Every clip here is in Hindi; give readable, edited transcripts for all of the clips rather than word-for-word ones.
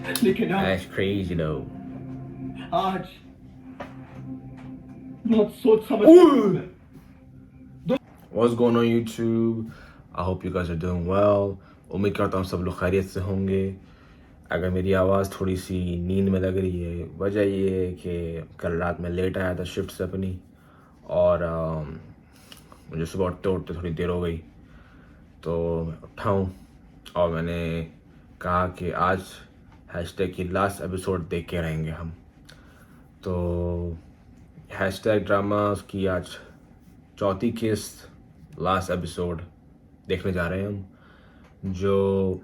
लेकिन That's crazy though. आज बहुत सोच समझ What's going on YouTube? I hope you guys are doing well. उम्मीद करता हूँ सब लोग खैरियत से होंगे। अगर मेरी आवाज़ थोड़ी सी नींद में लग रही है, वजह ये है कि कल रात में लेट आया था शिफ्ट से अपनी, और मुझे सुबह उठते उठते थोड़ी देर हो गई, तो मैं उठा हूँ और मैंने कहा कि आज हैशटैग की लास्ट एपिसोड देख के रहेंगे हम। तो हैशटैग ड्रामा उसकी आज चौथी किस्त लास्ट एपिसोड देखने जा रहे हैं हम, जो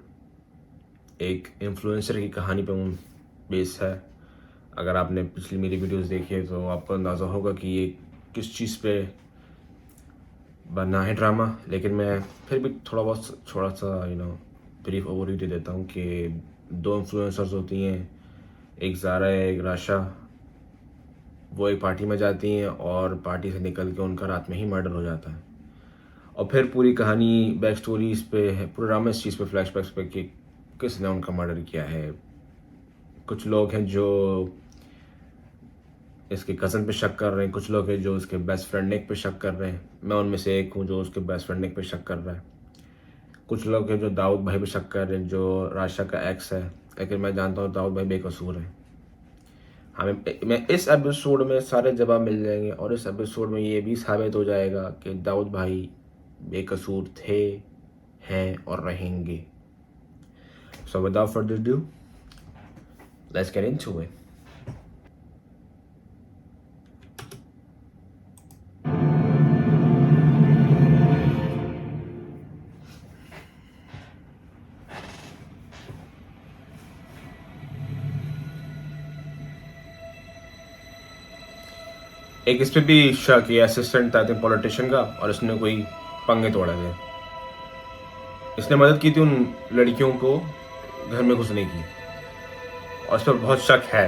एक इन्फ्लुएंसर की कहानी पर बेस है। अगर आपने पिछली मेरी वीडियोस देखी है तो आपको अंदाज़ा होगा कि ये किस चीज़ पे बना है ड्रामा, लेकिन मैं फिर भी थोड़ा सा ब्रीफ ओवरव्यू दे देता हूँ कि दो इन्फ्लुएंसर्स होती हैं, एक ज़ारा है एक राशा। वो एक पार्टी में जाती हैं और पार्टी से निकल के उनका रात में ही मर्डर हो जाता है, और फिर पूरी कहानी बैक स्टोरी इस पे है, पूरा ड्रामा इस चीज़ पे, फ्लैशबैक्स पे कि किसने उनका मर्डर किया है। कुछ लोग हैं जो इसके कज़न पे शक कर रहे हैं, कुछ लोग हैं जो उसके बेस्ट फ्रेंड निक पे शक कर रहे हैं। मैं उनमें से एक हूँ जो उसके बेस्ट फ्रेंड निक पे शक कर रहा है। कुछ लोग हैं जो दाऊद भाई पे शक कर रहे हैं, जो राशा का एक्स है, लेकिन मैं जानता हूँ दाऊद भाई बेकसूर है। हमें इस एपिसोड में सारे जवाब मिल जाएंगे, और इस एपिसोड में ये भी साबित हो जाएगा कि दाऊद भाई बेकसूर थे, हैं और रहेंगे। So without further ado, let's get into it. एक इस पे भी शक है, असिस्टेंट था पॉलिटिशियन का, और इसने कोई पंगे तोड़ा थे। इसने मदद की थी उन लड़कियों को घर में घुसने की, और इस पर बहुत शक है।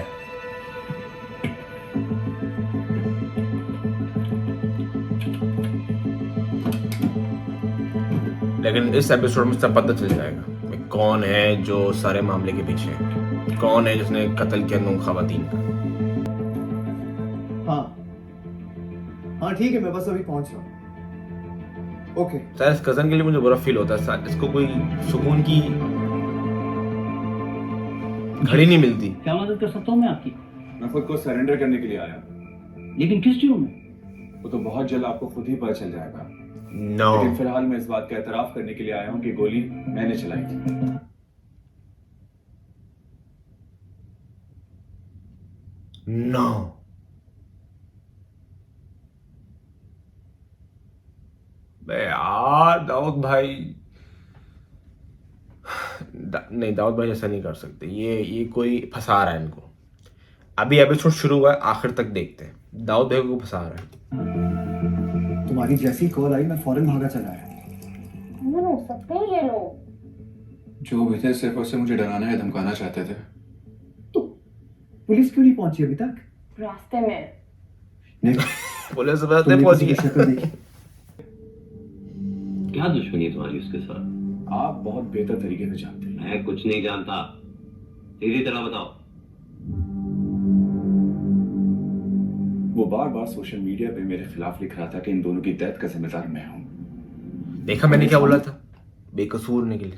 लेकिन इस एपिसोड में सब पता चल जाएगा कि कौन है जो सारे मामले के पीछे है, कौन है जिसने कत्ल किया नौ खवातीन का। हाँ ठीक है, मैं बस अभी पहुंच रहा हूँ। ओके। सर इस कजन के लिए मुझे बुरा फील होता है, इसको कोई सुकून की घड़ी नहीं मिलती। क्या मदद कर सकता हूँ मैं आपकी? मैं खुद को सरेंडर करने के लिए आया हूँ। लेकिन किस जुर्म में? वो तो बहुत जल्द आपको खुद ही पता चल जाएगा। नो। लेकिन फिलहाल मैं इस बात का एतराफ करने के लिए आया हूँ कि गोली मैंने चलाई थी। नो। यार दाऊद भाई नहीं, दाऊद भाई ऐसा नहीं कर सकते। ये कोई फंसा रहा है इनको। अभी एपिसोड शुरू हुआ है, आखिर तक देखते हैं। दाऊद भाई को फंसा रहा है। तुम्हारी जैसी कॉल आई मैं फौरन भागा चला आया। कौन हो सकते हैं ये लोग? जो भी थे सिर्फ उससे मुझे डराना या धमकाना चाहते थे। तो पुलिस क्यों नहीं पहुंची अभी तक? रास्ते में। नहीं, पुलिस तुमने पहुंच किसी की गई। शक्ल देखी? क्या दुश्मनी है तुम्हारी उसके साथ? आप बहुत बेहतर तरीके से जानते हैं। मैं कुछ नहीं जानता, सीधी तरह बताओ। वो बार बार सोशल मीडिया पे मेरे खिलाफ लिख रहा था कि इन दोनों की डेथ का जिम्मेदार मैं हूँ। देखा मैंने क्या बोला था? बेकसूर निकली,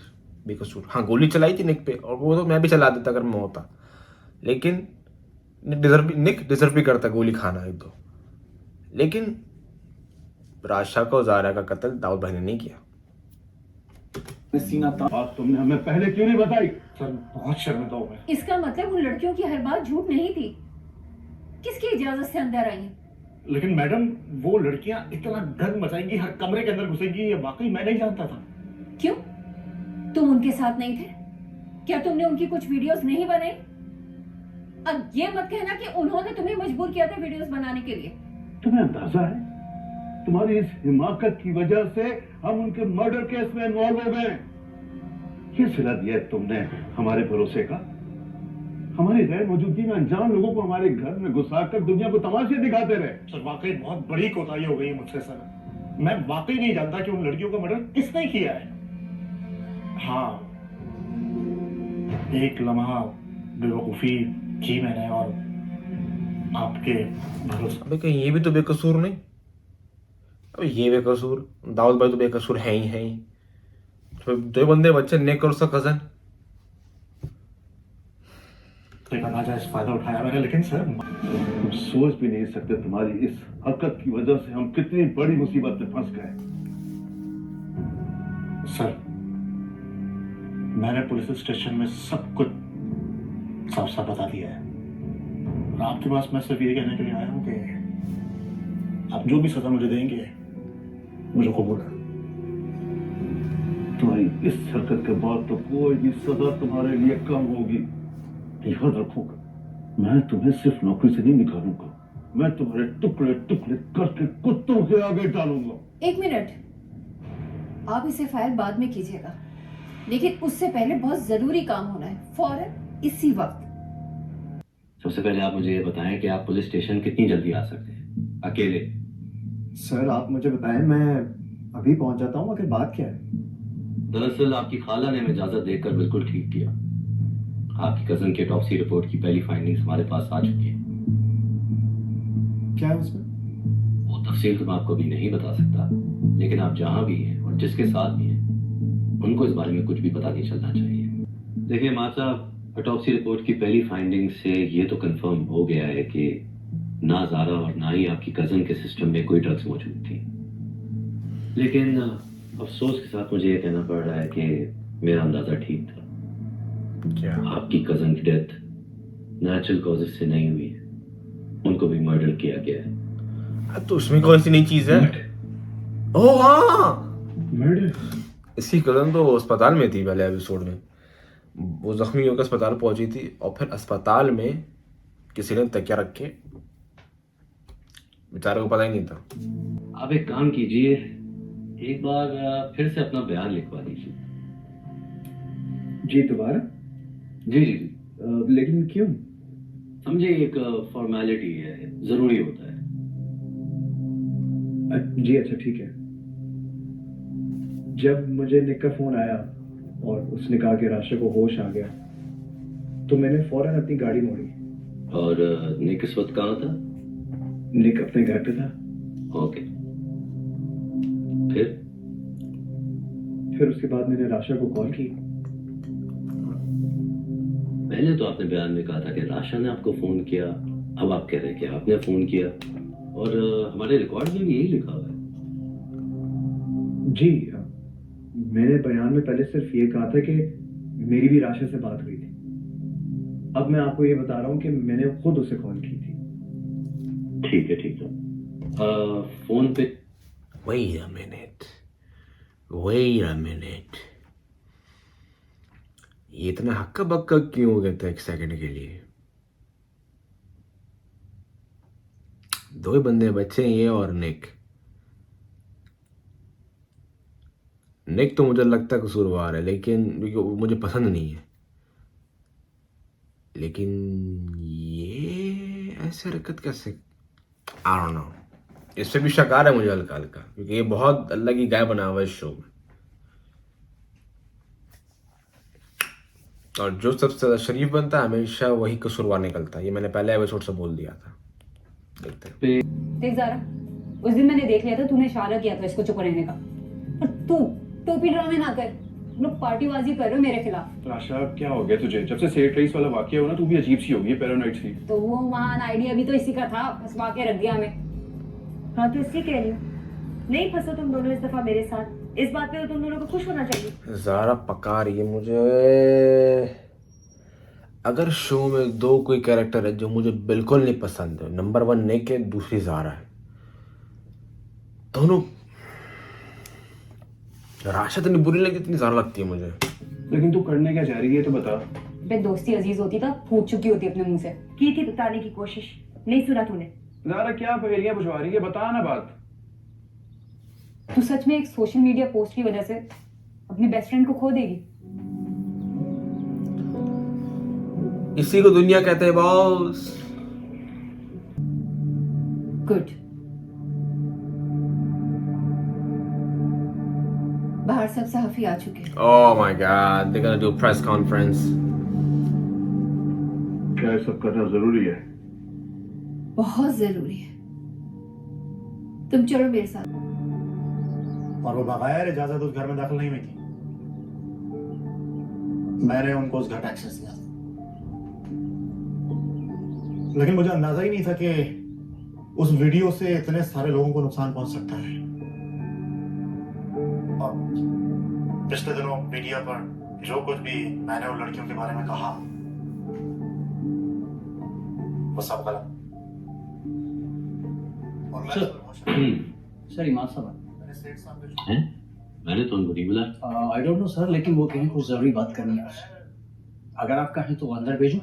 बेकसूर। हाँ गोली चलाई थी निक पे, और वो तो मैं भी चला देता अगर मैं होता, लेकिन निक डिजर्व भी करता गोली खाना एक दो। लेकिन राशा को ज़ारा का कत्ल दाऊद भाई ने नहीं किया। सीना बात तुमने हमें पहले क्यों नहीं बताई? सर बहुत शर्मिंदा हूं मैं। इसका मतलब उन लड़कियों की हर बात झूठ नहीं थी। किसकी इजाजत से अंदर आई हैं? लेकिन मैडम वो लड़कियां इतना डर मचाएंगी, हर कमरे के अंदर घुसेंगी, ये वाकई मैं नहीं जानता था। क्यों? तुम उनके साथ नहीं थे क्या? तुमने उनकी कुछ वीडियोस नहीं बनाई? अब ये मत कहना कि उन्होंने तुम्हें मजबूर किया था वीडियोस बनाने के लिए। तुम्हें अंदाजा है तुम्हारी इस हिमाकत की वजह से हम उनके मर्डर केस में इन्वॉल्व हो गए। ये सिला दिया है तुमने हमारे भरोसे का। हमारी गैर मौजूदगी में अनजान लोगों को हमारे घर में घुसाकर दुनिया को तमाशे दिखाते रहे। सर वाकई बहुत बड़ी कोताही हो गई है मुझसे सर। मैं वाकई नहीं जानता कि उन लड़कियों का मर्डर किसने किया है। हाँ एक लम्हा बेवकूफ़ी की मैंने और आपके भरोसे। अबे कहीं ये भी तो बेकसूर नहीं? अबे ये बेकसूर, दाऊद भाई तो बेकसूर है ही। तो दो बंदे बच्चे, नेक और उसका कजन। देखा नाजायज फायदा उठाया मैंने, लेकिन सर तुम सोच भी नहीं सकते तुम्हारी इस हरकत की वजह से हम कितनी बड़ी मुसीबत में फंस गए। सर मैंने पुलिस स्टेशन में सब कुछ साफ साफ बता दिया है और आपके पास मैं सिर्फ ये कहने के लिए आया हूँ कि आप जो भी सजा मुझे देंगे मुझे कबूल है। तुम्हारी इस हरकत के बाद तो कोई भी सजा तुम्हारे लिए कम होगी। याद रखोगा, मैं तुम्हें सिर्फ नौकरी से नहीं निकालूंगा, मैं तुम्हारे टुकड़े टुकड़े करके कुत्तों के आगे डालूंगा। 1 मिनट, आप इसे फाइल बाद में कीजिएगा, लेकिन उससे पहले बहुत जरूरी काम होना है, फौरन इसी वक्त। सबसे पहले आप मुझे ये बताएं कि आप पुलिस स्टेशन कितनी जल्दी आ सकते हैं अकेले? सर आप मुझे बताएं, मैं अभी पहुंच जाता हूँ। आखिर बात क्या है? दरअसल आपकी खाला ने हमें इजाजत देकर बिल्कुल ठीक किया। आपकी कजन की ऑटोप्सी रिपोर्ट की पहली फाइंडिंग्स हमारे पास आ चुकी है। क्या है उसमें? वो तफसील तो मैं आपको अभी नहीं बता सकता, लेकिन आप जहां भी हैं और जिसके साथ भी हैं उनको इस बारे में कुछ भी पता नहीं चलना चाहिए। देखिए माँ साहब, ऑटोप्सी रिपोर्ट की पहली फाइंडिंग से ये तो कंफर्म हो गया है कि ना ज़ारा और ना ही आपकी कजन के सिस्टम में कोई ड्रग्स मौजूद थी, लेकिन अफसोस के साथ मुझे ये कहना पड़ रहा है कि मेरा अंदाजा ठीक था। क्या? आपकी कजन की डेथ नेचुरल कॉजेज से नहीं हुई है, उनको भी मर्डर किया गया है। तो उसमें कोई सी नई चीज है? ओह हाँ, मर्डर? इसकी कजन तो अस्पताल में थी पहले एपिसोड में। वो जख्मी होकर अस्पताल पहुंची थी और फिर अस्पताल में किसी ने तकिया रख के, बेचारे को पता ही नहीं था। आप एक काम कीजिए, एक बार फिर से अपना बयान लिखवा दीजिए। जी दोबारा? जी जी, लेकिन क्यों? समझे, एक फॉर्मेलिटी है, जरूरी होता है। जी अच्छा ठीक है। जब मुझे निक का फोन आया और उसने कहा कि राशा को होश आ गया, तो मैंने फौरन अपनी गाड़ी मोड़ी। और निक इस वक्त कहाँ था? निक अपने घर पे था। ओके, फिर उसके बाद मैंने राशा को कॉल की। पहले तो आपने बयान में कहा था कि राशा ने आपको फोन किया, अब आप कह रहे हैं कि आपने फोन किया, और हमारे रिकॉर्ड में भी यही लिखा हुआ है। जी मैंने बयान में पहले सिर्फ ये कहा था कि मेरी भी राशा से बात हुई थी। अब मैं आपको ये बता रहा हूँ कि मैंने खुद उसे कॉल की थी। ठीक है। फोन पे Wait a minute. ये इतना हक्का बक्का क्यों हो गया था एक सेकंड के लिए? दो ही बंदे बच्चे हैं, ये और निक। निक तो मुझे लगता है कसूरवार है, लेकिन क्योंकि वो मुझे पसंद नहीं है। लेकिन ये ऐसे हरकत कैसे? I don't know. इससे भी शक आ रहा है मुझे हल्का हल्का, क्योंकि ये बहुत अलग ही गाय बना हुआ है इस शो में। और जो सबसे ज्यादा शरीफ बनता है हमेशा वही कसूरवार निकलता है। ये मैंने पहले एपिसोड से बोल दिया था। देखते हैं। देख ज़ारा, उस दिन मैंने देख लिया था तूने इशारा किया था इसको चुप रहने का, और तू टोपी ड्रामे ना कर। लोग पार्टीबाजी कर रहे हो मेरे खिलाफ। राशा क्या हो गया तुझे? जब से सेट रेस वाला वाकया हुआ ना, तू भी अजीब सी हो गई, पैरानॉइड सी। तो वो महान आइडिया भी तो इसी का था, फंसवा के रख दिया हमें। हाँ तो इसलिए कह रही हूँ, नहीं फंसो तुम दोनों इस दफा मेरे साथ। इस बात पे तो तुम दोनों को खुश होना चाहिए। ज़ारा पका रही है मुझे। अगर शो में दो कोई कैरेक्टर है जो मुझे बिल्कुल नहीं पसंद है, नंबर 1 निक है, दूसरी ज़ारा है। दोनों, राशा इतनी बुरी लगी, इतनी ज़ारा लगती है मुझे। लेकिन तू करने क्या जा रही है तो बता। बे दोस्ती अजीज होती था, फूट चुकी होती अपने मुंह से। की थी बताने की कोशिश, नहीं सुना तूने। ज़ारा क्या पहेलियां बुझवा रही है, बता ना बात। तू सच में एक सोशल मीडिया पोस्ट की वजह से अपनी बेस्ट फ्रेंड को खो देगी? इसी को दुनिया कहते हैं बॉस। गुड। बाहर सब सहाफी आ चुके हैं। Oh my God, they're gonna do a press conference. क्या ये सब करना जरूरी है? बहुत जरूरी है। तुम चलो मेरे साथ। और वो बगैर इजाजत उस घर में दाखिल नहीं हुई थी। मैंने उनको उस घर का एक्सेस दिया, लेकिन मुझे अंदाजा ही नहीं था कि उस वीडियो से इतने सारे लोगों को नुकसान पहुंच सकता है। और पिछले दिनों मीडिया पर जो कुछ भी मैंने उन लड़कियों के बारे में कहा वो सब गलत। और मैं सर इमाद साहब हैं? मैंने तो उनको नहीं बुलाया। आई डोंट नो सर, लेकिन वो कहीं कुछ जरूरी बात करनी है आपसे। अगर आप कहें तो अंदर भेजूं?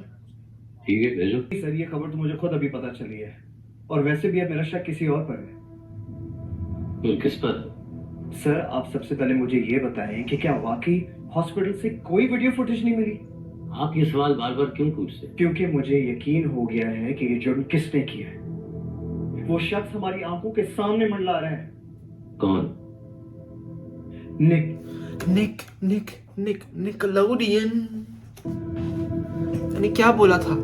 ठीक है भेजो। सर ये खबर तो मुझे खुद अभी पता चली है, और वैसे भी अब मेरा शक किसी और पर है। फिर किस पर? सर आप सबसे पहले मुझे ये बताएं कि क्या वाकई हॉस्पिटल से कोई वीडियो फुटेज नहीं मिली? आप ये सवाल बार बार क्यों पूछते? क्योंकि मुझे यकीन हो गया है कि ये जुर्म किसने किया है। वो शख्स हमारी आंखों के सामने मंडला रहा है। कौन? निकलोडियन। मैंने क्या बोला था?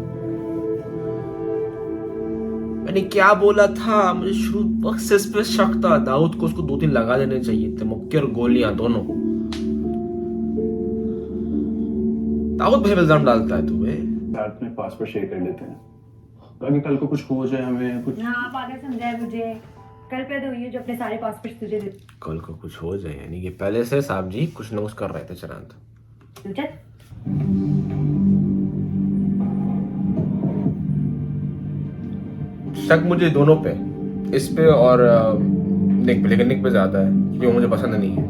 मुझे शुरू वक्त से इस पे शक था। दाऊद को उसको 2-3 लगा देने चाहिए थे, मुक्के और गोलियां दोनों। दाऊद भाई इल्जाम डालता है तुम्हें। साथ में पासपोर्ट शेयर कर लेते हैं, ताकि कल को कुछ हो जाए, हमें कुछ। हाँ आप आगे समझाए मुझे। कल पैदा हुई है जो अपने सारे पासपोर्ट तुझे दे। कल को कुछ हो जाए यानी कि पहले से साहब जी कुछ न कुछ कर रहे थे चरांत। चल शक मुझे दोनों पे, इस पे और निक पे, लेकिन निक पे ज्यादा है क्योंकि वो मुझे पसंद नहीं है।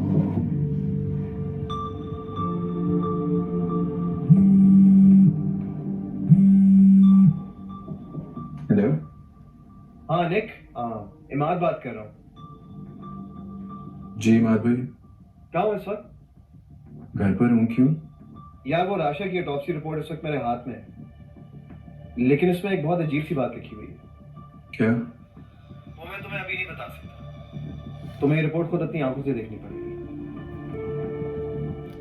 हेलो। हाँ निक, इमाद बात कर रहा हूँ। जी इमाद भाई। कहाँ हो इस वक्त? घर पर हूँ। क्यों? यार वो राशा की ऑटोप्सी रिपोर्ट इस वक्त मेरे हाथ में है, लेकिन इसमें एक बहुत अजीब सी बात लिखी हुई है। क्या? वो मैं तुम्हें अभी नहीं बता सकता। तुम्हें ये रिपोर्ट खुद अपनी आंखों से देखनी पड़ेगी,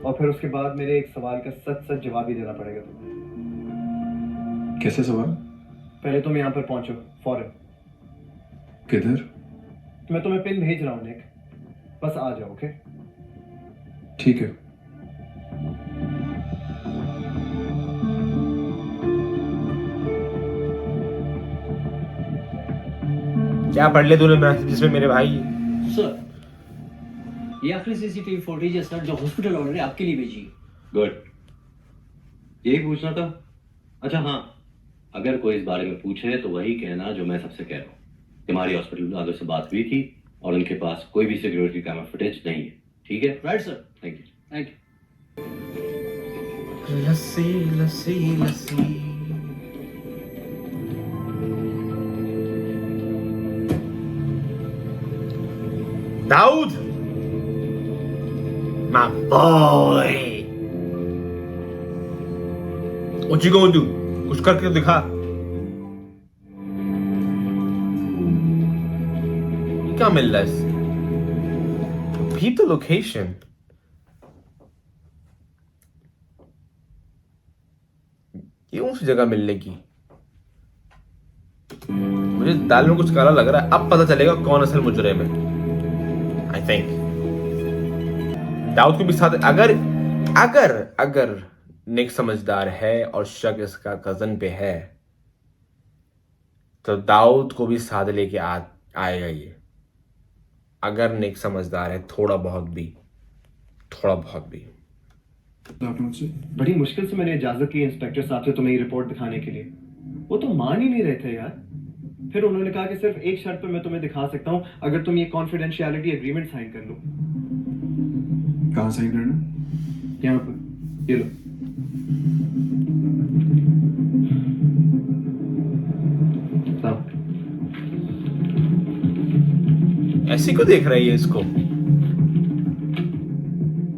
और फिर उसके बाद मेरे एक सवाल का सच सच जवाब भी देना पड़ेगा तुम्हें। कैसे सवाल? पहले तुम यहाँ पर पहुंचो फौरन। किधर? मैं तुम्हें पिन भेज रहा हूँ निक, बस आ जाओ। ओके ठीक है। क्या पढ़ ले तूने मैसेज जिसमें मेरे भाई? सर ये आखिरी सीसीटीवी फुटेज है सर, जो हॉस्पिटल वालों ने आपके लिए भेजी। गुड, यही पूछना था। अच्छा हाँ, अगर कोई इस बारे में पूछे तो वही कहना जो मैं सबसे कह रहा हूँ। हमारी हॉस्पिटल वालों से बात हुई थी और उनके पास कोई भी सिक्योरिटी कैमरा फुटेज नहीं है। ठीक है? Right sir. Thank you. Thank you. Lassi lassi lassi. Dawood, my boy, what you gonna do? कुछ करके तो दिखा। ये क्या मिल रहा है इससे? Keep the location. ये उस जगह मिलने की। मुझे दाल में कुछ काला लग रहा है। अब पता चलेगा कौन असल मुजरिम है। I think दाऊद को भी साथ, अगर निक समझदार है और शक इसका कजन पे है तो दाऊद को भी साथ लेके आएगा ये। अगर निक समझदार है थोड़ा बहुत भी। मुझसे बड़ी मुश्किल से मैंने इजाजत ली इंस्पेक्टर साहब से तुम्हें ये रिपोर्ट दिखाने के लिए। वो तो मान ही नहीं रहे थे यार। फिर उन्होंने कहा कि सिर्फ एक शर्त पे मैं तुम्हें दिखा सकता हूँ, अगर तुम ये कॉन्फिडेंशियलिटी एग्रीमेंट साइन कर लो। कहाँ साइन करना? यहाँ पर ये लो। ऐसी को देख रही है इसको?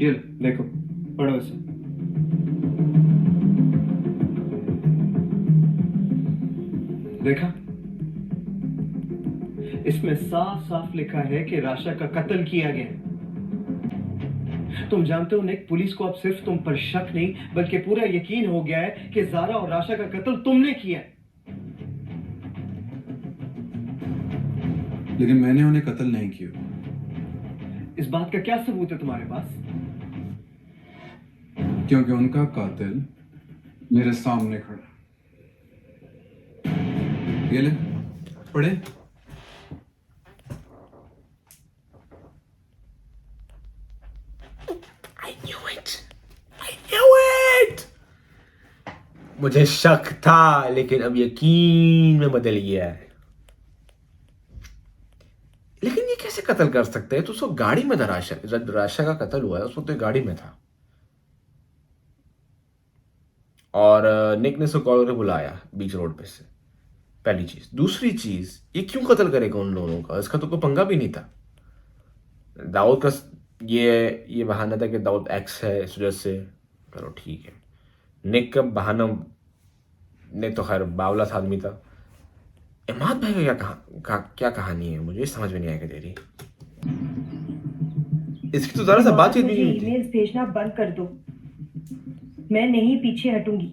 ये लो, देखो, पढ़ो इसे। देखा, इसमें साफ साफ लिखा है कि राशा का कत्ल किया गया। तुम जानते हो निक, पुलिस को अब सिर्फ तुम पर शक नहीं बल्कि पूरा यकीन हो गया है कि ज़ारा और राशा का कत्ल तुमने किया है। लेकिन मैंने उन्हें कत्ल नहीं किया। इस बात का क्या सबूत है तुम्हारे पास? क्योंकि उनका कातिल मेरे सामने खड़ा। ये ले, पढ़े। मुझे शक था लेकिन अब यकीन में बदल गया है। लेकिन ये कैसे कत्ल कर सकते हैं? तो उसको गाड़ी में था राशा, जब राशा का कत्ल हुआ है उस वक्त तो गाड़ी में था और निक ने उसको कॉल करके बुलाया बीच रोड पे से। पहली चीज। दूसरी चीज, ये क्यों कत्ल करेगा उन दोनों का? इसका तो कोई पंगा भी नहीं था। दाऊद का ये बहाना था कि दाऊद एक्स है इस वजह से, चलो ठीक है। निक का बहाना, निक तो खैर बावला सा आदमी था। इमाद भाई का क्या कहानी है? मुझे समझ में नहीं आएगा तेरी। इसकी तो जरा सा बातचीत भी नहीं होती। ईमेल्स भेजना बंद कर दो, मैं नहीं पीछे हटूंगी।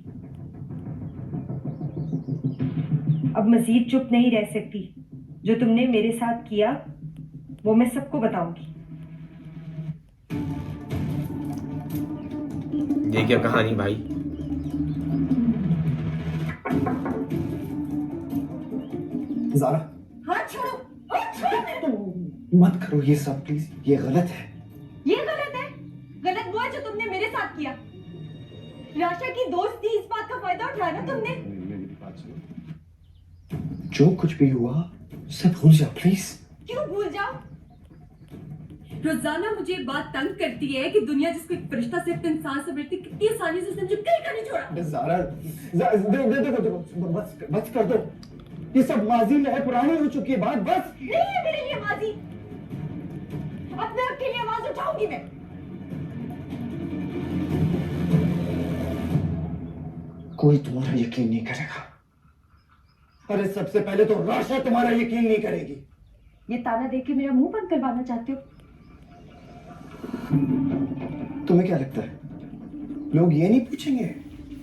अब मजीद चुप नहीं रह सकती। जो तुमने मेरे साथ किया वो मैं सबको बताऊंगी। ये क्या कहानी भाई? ज़ारा, हाथ छोड़ो, हाथ छोड़ो। मत करो ये सब प्लीज, ये गलत है। ये गलत है? गलत वो है जो तुमने मेरे साथ किया। राशा की दोस्त थी, इस बात का फायदा उठाया ना तुमने। जो कुछ भी हुआ उसे भूल जा प्लीज। क्यों भूल जाओ? रोजाना मुझे ये बात तंग करती है कि दुनिया जिसको एक फरिश्ता से एक इंसान से मिलती, कितनी आसानी से उसने मुझे कहीं का नहीं छोड़ा। ज़ारा, देखो, बस कर दो। ये सब माजी में है, पुरानी हो चुकी है बात, बस। नहीं है मेरे लिए माजी। अपने आप के लिए आवाज उठाऊंगी मैं। कोई तुम्हारा यकीन नहीं करेगा। अरे सबसे पहले तो राशा तुम्हारा यकीन नहीं करेगी। ये ताना देख के मेरा मुंह बंद करवाना चाहते हो? तुम्हें क्या लगता है लोग ये नहीं पूछेंगे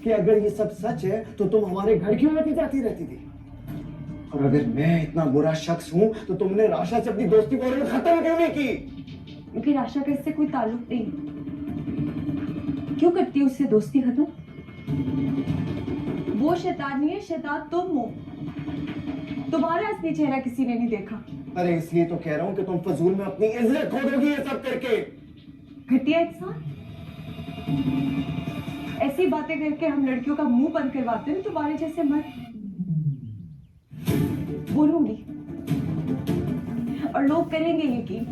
कि अगर ये सब सच है तो तुम हमारे घर क्यों आती जाती रहती थी? और अगर मैं इतना बुरा शख्स हूं तो तुमने राशा से अपनी दोस्ती को खत्म क्यों नहीं की? क्योंकि राशा का इससे कोई ताल्लुक नहीं। क्यों करती है उससे दोस्ती खत्म? वो शैतानी है, शैतान तुम हो। तुम्हारा असली चेहरा किसी ने नहीं देखा। अरे इसलिए तो कह रहा हूं कि तुम फजूल में अपनी इज्जत खो दोगी ये सब करके। घटिया इंसान। ऐसी बातें करके हम लड़कियों का मुंह बंद करवाते हैं। तुम्हारे जैसे मत बोलूंगी और लोग करेंगे यकीन,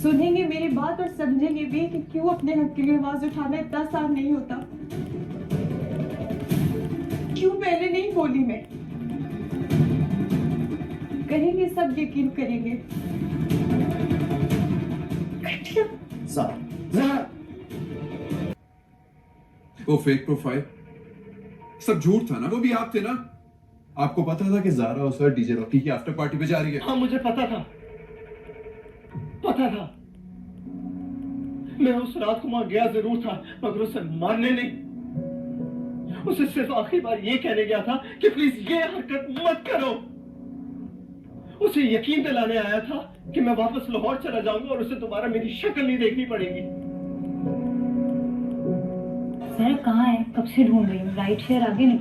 सुनेंगे मेरी बात और समझेंगे भी कि क्यों अपने हक के लिए आवाज उठाना इतना आसान नहीं होता। क्यों पहले नहीं बोली मैं? करेंगे, सब यकीन करेंगे। वो फेक प्रोफाइल सब झूठ था ना? वो भी आप थे ना? आपको पता था कि ज़ारा उस वक्त डीजे रॉकी की आफ्टर पार्टी पे जा रही है? हाँ मुझे पता था, मैं उस रात को वहां गया जरूर था मगर उसे मारने नहीं, उसे सिर्फ आखिरी बार ये कहने गया था कि प्लीज ये हरकत मत करो। उसे यकीन दिलाने आया था कि मैं वापस लाहौर चला जाऊंगा और उसे दोबारा मेरी शक्ल नहीं देखनी पड़ेगी। सर कहाँ है? कब से ढूंढ रही हूँ। राइड शेयर आगे नहीं।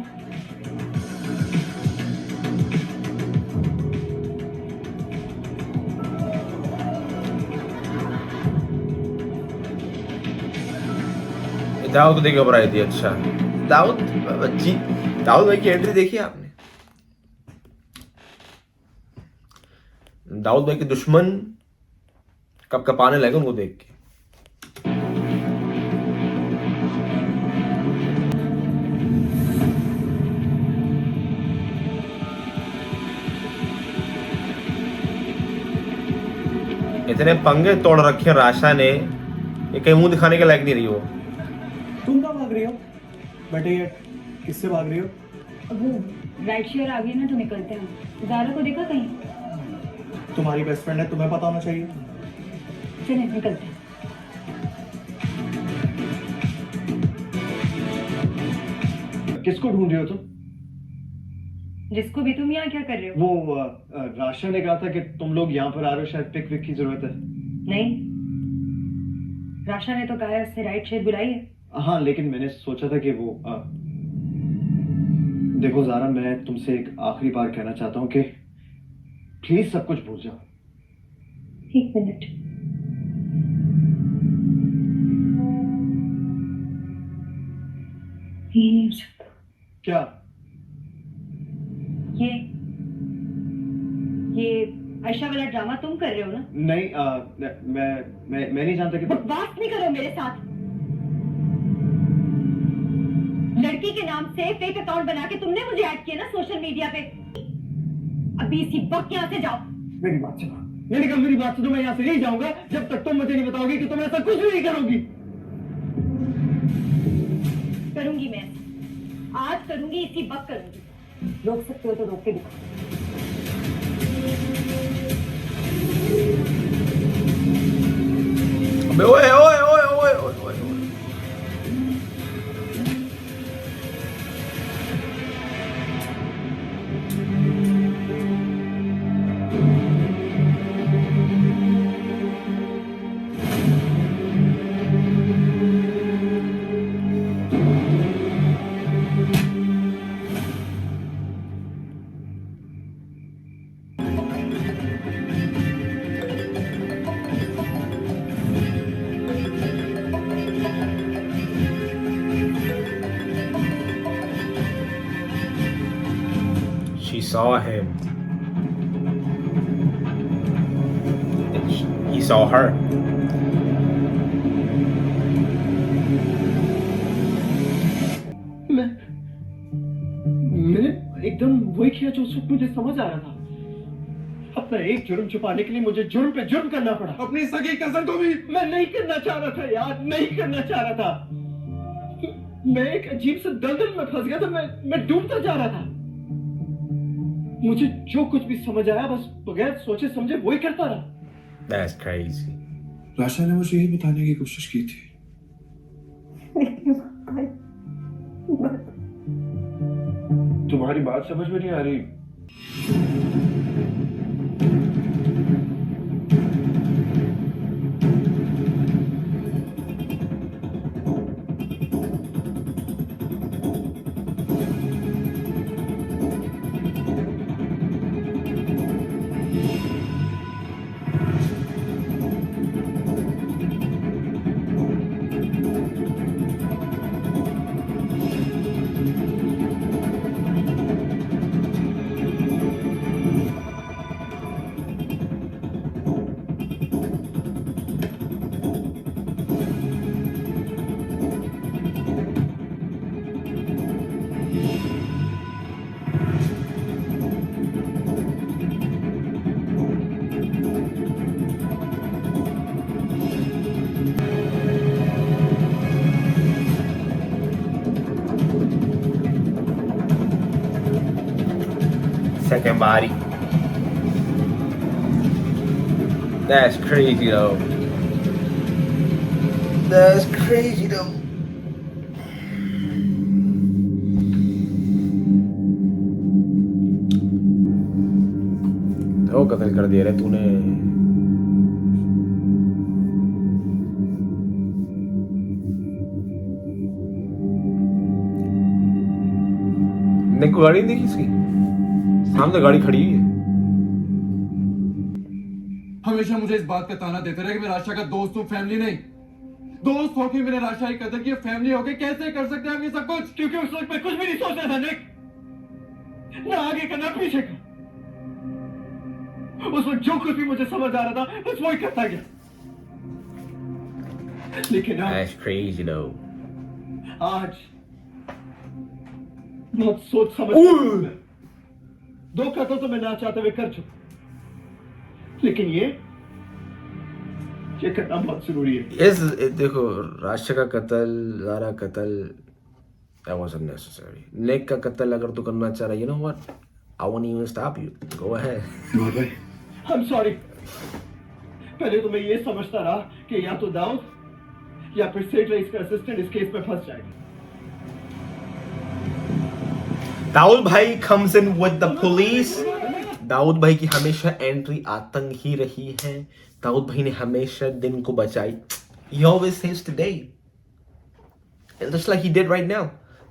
दाऊद को देखिए घबराई थी। अच्छा दाऊद जी, दाऊद भाई की एंट्री देखी आपने? दाऊद भाई के दुश्मन कब कपाने लगे उनको देख के। इतने पंगे तोड़ रखे राशा ने, ये कहीं मुंह दिखाने के लायक नहीं रही वो। तुम कहाँ भाग रही हो? बेटे ये किससे भाग रही हो? वो राइड शेयर आ गई ना तो निकलते हैं। ज़ारा को देखा कहीं? तुम्हारी बेस्ट फ्रेंड है, तुम्हें पता होना चाहिए। चले निकलते हैं। किसको ढूंढ रहे हो तुम? जिसको भी तुम यहाँ क्या कर रहे हो? वो राशा ने कहा था कि तुम लोग यहाँ पर आ रहे हो, शायद पिक विक की जरूरत है। नहीं, राशा ने तो कहा है उसने राइड शेयर बुलाई है। हाँ, लेकिन मैंने सोचा था कि वो देखो ज़ारा, मैं तुमसे एक आखिरी बार कहना चाहता हूँ कि प्लीज सब कुछ भूल जाओ। एक मिनट, ये नहीं हो सकता। क्या? ये आयशा वाला ड्रामा तुम कर रहे हो ना? नहीं, मैं नहीं जानता कि बकवास नहीं करो मेरे साथ। लड़की के नाम से फेक अकाउंट बना के तुमने मुझे ऐड किया ना सोशल मीडिया पे। अभी इसी वक्त यहाँ से जाओ। मेरी बात सुनो। मैंने कहा मेरी बात सुनो, मैं यहाँ से नहीं जाऊंगा जब तक तुम मुझे नहीं बताओगी कि तुम ऐसा कुछ भी नहीं करोगी। करूंगी मैं, आज करूंगी, इसी वक्त करूंगी। रोक सकते हो तो रोक के दिखाओ। अबे ओए ओए ओए ओए ओए ओए। She saw him. And he saw her. मैंने एकदम वही किया जो उस वक्त मुझे समझ आ रहा था। अपना एक जुर्म छुपाने के लिए मुझे जुर्म पे जुर्म करना पड़ा। अपनी सगी कजन को भी। मैं नहीं करना चाह रहा था यार, नहीं करना चाह रहा था। मैं एक अजीब से दलदल में फंस गया था। मैं डूबता जा रहा था। मुझे जो कुछ भी समझ आया बस बगैर सोचे समझे वही करता रहा। That's crazy. राशा ने मुझे यही बताने की कोशिश की थी। तुम्हारी बात समझ में नहीं आ रही। Second body. That's crazy though. That's crazy though. तो कत्ल कर दिया रे तूने। ने गाड़ी देखी इसकी? सामने गाड़ी खड़ी हुई है। हमेशा मुझे इस बात का ताना देते रहे कि मैं राशा का दोस्त हूँ, फैमिली नहीं। दोस्त होके मैंने राशा की कदर की, फैमिली होके कैसे कर सकते हैं हम ये सब कुछ? क्योंकि उस वक्त मैं कुछ भी नहीं सोचता था निक, ना आगे का ना पीछे का। उस वक्त जो कुछ भी मुझे समझ आ रहा था बस वही करता गया। लेकिन That's crazy though. आज बहुत सोच समझ दो कत्ल तो मैं ना चाहते हुए कर चुका, लेकिन ये करना बहुत जरूरी है। देखो राशा का कत्ल, ज़ारा कत्ल, that wasn't necessary. नेक का कत्ल अगर तू करना चाह रहा है, you know what? I won't even stop you. Go ahead. I'm sorry. पहले तो मैं ये समझता रहा कि या तो दाऊद या फिर सेठ रईस का असिस्टेंट इस केस में फंस जाएगा। दाऊद भाई comes in with the police. Dawood भाई की हमेशा एंट्री आतंक ही रही है. दाऊद भाई ने हमेशा दिन को बचाई. He always saves the day. And just like he did right now.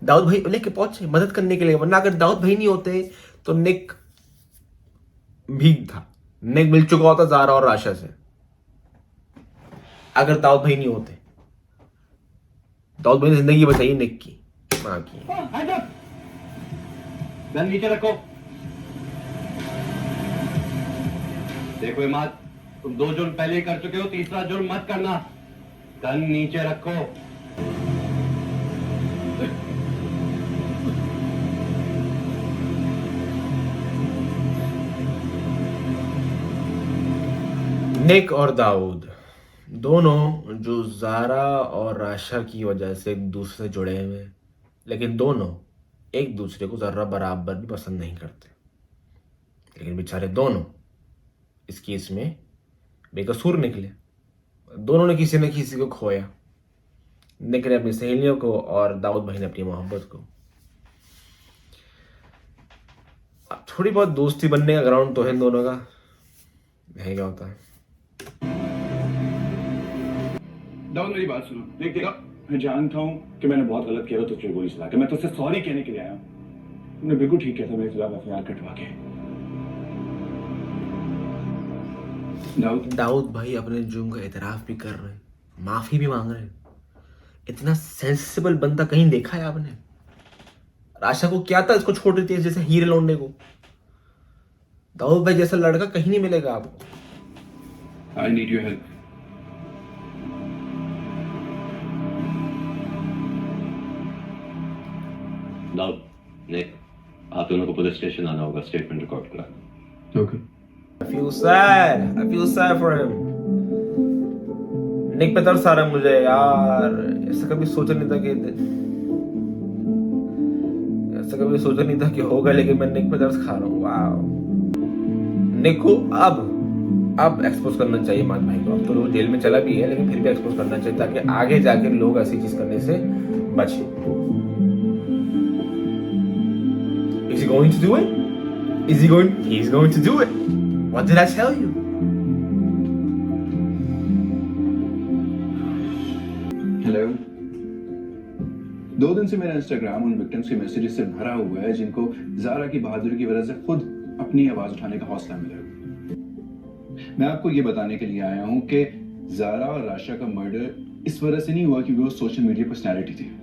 Dawood भाई लेके पहुंचे मदद करने के लिए, वरना अगर दाऊद भाई नहीं होते तो निक भीग था. निक मिल चुका होता ज़ारा और राशा से. अगर दाऊद भाई नहीं होते. दाऊद भाई ने जिंदगी बचाई निक की, मां की. गन नीचे रखो. देखो इमाद, तुम 2 जुर्म पहले ही कर चुके हो, तीसरा जुर्म मत करना. गन नीचे रखो. निक और दाऊद दोनों जो ज़ारा और राशा की वजह से एक दूसरे से जुड़े हुए हैं, लेकिन दोनों एक दूसरे को ज़रा बराबर भी पसंद नहीं करते. लेकिन बेचारे दोनों इस केस में बेकसूर निकले. दोनों ने किसी न किसी को खोया. निक ने अपनी सहेलियों को और दाऊद भाई ने अपनी मोहब्बत को. अब थोड़ी बहुत दोस्ती बनने का ग्राउंड तो है इन दोनों का. यही क्या होता है. दाऊद मेरी बात सुनो. देख देखा, मैं जानता हूँ कि मैंने बहुत गलत किया था तुझे गोली चला के. मैं तुझसे सॉरी कहने के लिए आया हूँ. तुमने बिल्कुल ठीक किया था मेरे खिलाफ एफआईआर कटवा के. दाऊद भाई अपने जुर्म का एतराफ भी कर रहे हैं, माफी भी मांग रहे हैं. इतना सेंसिबल बंदा कहीं देखा है आपने? राशा को क्या था इसको छोड़ देती है जैसे हीरे लौंडे को. दाऊद भाई जैसा लड़का कहीं नहीं मिलेगा आपको. I need your help. Dawood, निक, आप दोनों को पुलिस स्टेशन आना होगा स्टेटमेंट रिकॉर्ड कराना. Okay. I feel sad for him. निक पे तरस आ रहा है मुझे यार. ऐसा कभी सोचा नहीं था कि होगा, लेकिन मैं निक पे तरस खा रहा हूँ. वाओ. निक को अब एक्सपोज करना चाहिए मान भाई को. अब तो वो जेल में चला भी है, लेकिन फिर भी एक्सपोज करना चाहिए ताकि आगे जाके लोग ऐसी चीज करने से बचे. Is he going to do it? He's going to do it. What did I tell you? Hello. 2 दिन से मेरा इंस्टाग्राम उन विक्टिम्स के मैसेजेस से भरा हुआ है जिनको ज़ारा की बहादुरी की वजह से खुद अपनी आवाज उठाने का हौसला मिला. मैं आपको ये बताने के लिए आया हूँ कि ज़ारा और राशा का मर्डर इस वजह से नहीं हुआ क्योंकि वो सोशल मीडिया पर्सनैलिटी थी.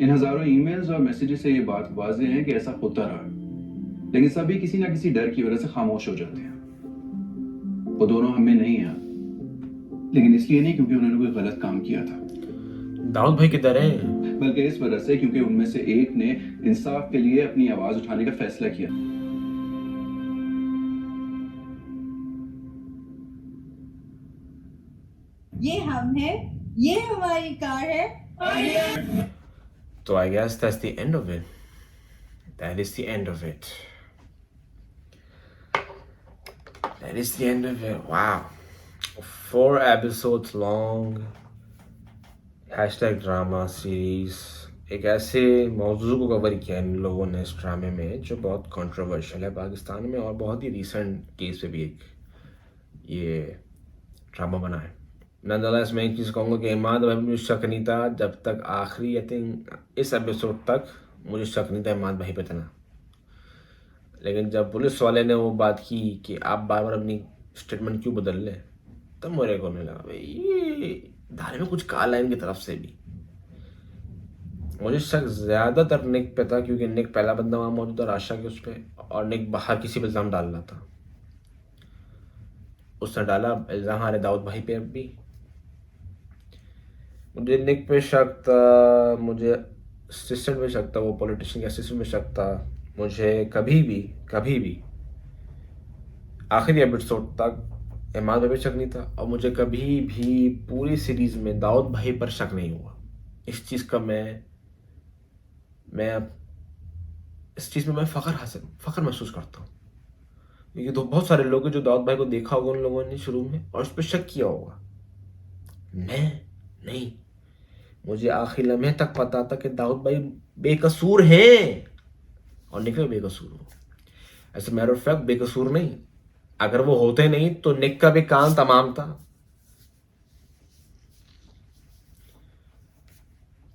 इन हजारों ईमेल्स और मैसेजेस से ये बात वाज़ेह है कि ऐसा होता रहा, लेकिन सभी किसी ना किसी डर की वजह से खामोश हो जाते हैं. वो दोनों हमें नहीं है, लेकिन इसलिए नहीं क्योंकि उन्होंने कोई गलत काम किया था. दाऊद भाई किधर है? बल्कि इस वजह से क्योंकि उनमें से एक ने इंसाफ के लिए अपनी आवाज उठाने का फैसला किया. ये हम है, ये हमारी कार है. So I guess that's the end of it. That is the end of it. Wow. 4 episodes long #drama series. एक ऐसे मौजू को कवर किया इन लोगों ने इस ड्रामे में जो बहुत कंट्रोवर्शियल है पाकिस्तान में, और बहुत ही रीसेंट केस पे भी एक ये ड्रामा बना है. नंदलास मैं एक चीज़ कहूँगा कि इमाद भाई मुझे शक नहीं था जब तक आखिरी आई थिंक इस एपिसोड तक मुझे शक नहीं था इमाद भाई पे इतना. लेकिन जब पुलिस वाले ने वो बात की कि आप बार बार अपनी स्टेटमेंट क्यों बदल लें, तब मेरे को नहीं लगा भाई ये धारे में कुछ काला है इनकी तरफ से भी. मुझे शक ज़्यादातर निक पे था क्योंकि निक पहला बंदा वहाँ मौजूद था राशा के उस पर, और निक बाहर किसी पे इल्ज़ाम डाल रहा था. उसने डाला इल्ज़ाम हमारे दाऊद भाई पे. अब भी मुझे निक पे शक था, मुझे असिस्टेंट पे शक था, वो पॉलिटिशियन के असिस्टेंट पे शक था. मुझे कभी भी आखिरी एपिसोड तक इमाद भाई पे शक नहीं था, और मुझे कभी भी पूरी सीरीज में दाऊद भाई पर शक नहीं हुआ. इस चीज़ का मैं इस चीज़ में मैं फ़ख्र महसूस करता हूँ. क्योंकि तो बहुत सारे लोग हैं जो दाऊद भाई को देखा होगा उन लोगों ने शुरू में और उस पर शक किया होगा. मैं नहीं, मुझे आखिरी लम्हे तक पता था कि दाऊद भाई बेकसूर हैं. और निक भी बेकसूर हो। ऐसे मैटर ऑफ फैक्ट बेकसूर नहीं, अगर वो होते नहीं तो निक का भी काम तमाम था।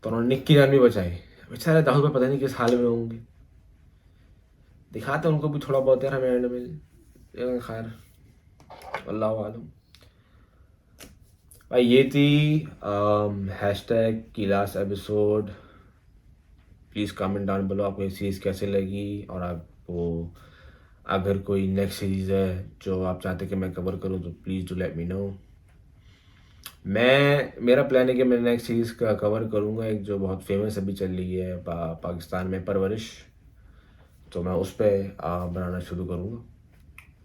तो उन्होंने निक की जान भी बचाई। बेचारे दाऊद भाई पता नहीं किस हाल में होंगे, दिखाते उनको भी थोड़ा बहुत यार हमें एंड में, लेकिन खैर अल्लाह आलम। भाई ये थी हैशटैग की last episode. Please comment down below आपको ये सीरीज़ कैसे लगी, और आपको अगर कोई नेक्स्ट सीरीज़ है जो आप चाहते कि मैं कवर करूं तो please do let me know. मेरा प्लान है कि मैं नेक्स्ट सीरीज़ का कवर करूंगा एक जो बहुत फेमस अभी चल रही है पाकिस्तान में, परवरिश। तो मैं उस पर बनाना शुरू करूंगा,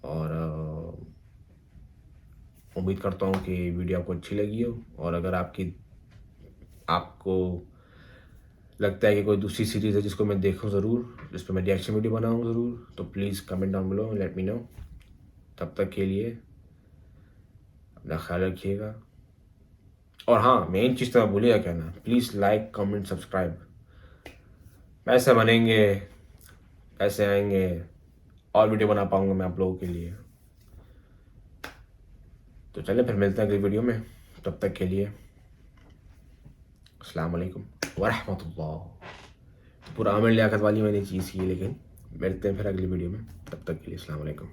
और उम्मीद करता हूँ कि वीडियो आपको अच्छी लगी हो। और अगर आपको लगता है कि कोई दूसरी सीरीज़ है जिसको मैं देखूं ज़रूर, जिस पर मैं रिएक्शन वीडियो बनाऊँ ज़रूर, तो please comment down below, let me know. तब तक के लिए अपना ख्याल रखिएगा। और हाँ, मेन चीज़ तो आप भूलिएगा कहना, प्लीज़ लाइक कमेंट सब्सक्राइब। पैसे बनेंगे, पैसे आएंगे, और वीडियो बना पाऊँगा मैं आप लोगों के लिए। तो चलिए फिर मिलते हैं अगली वीडियो में, तब तक के लिए अस्सलाम वालेकुम वरहमतुल्लाह। पूरा आमिर लियाकत वाली मैंने चीज़ की, लेकिन मिलते हैं फिर अगली वीडियो में, तब तक के लिए अस्सलाम वालेकुम।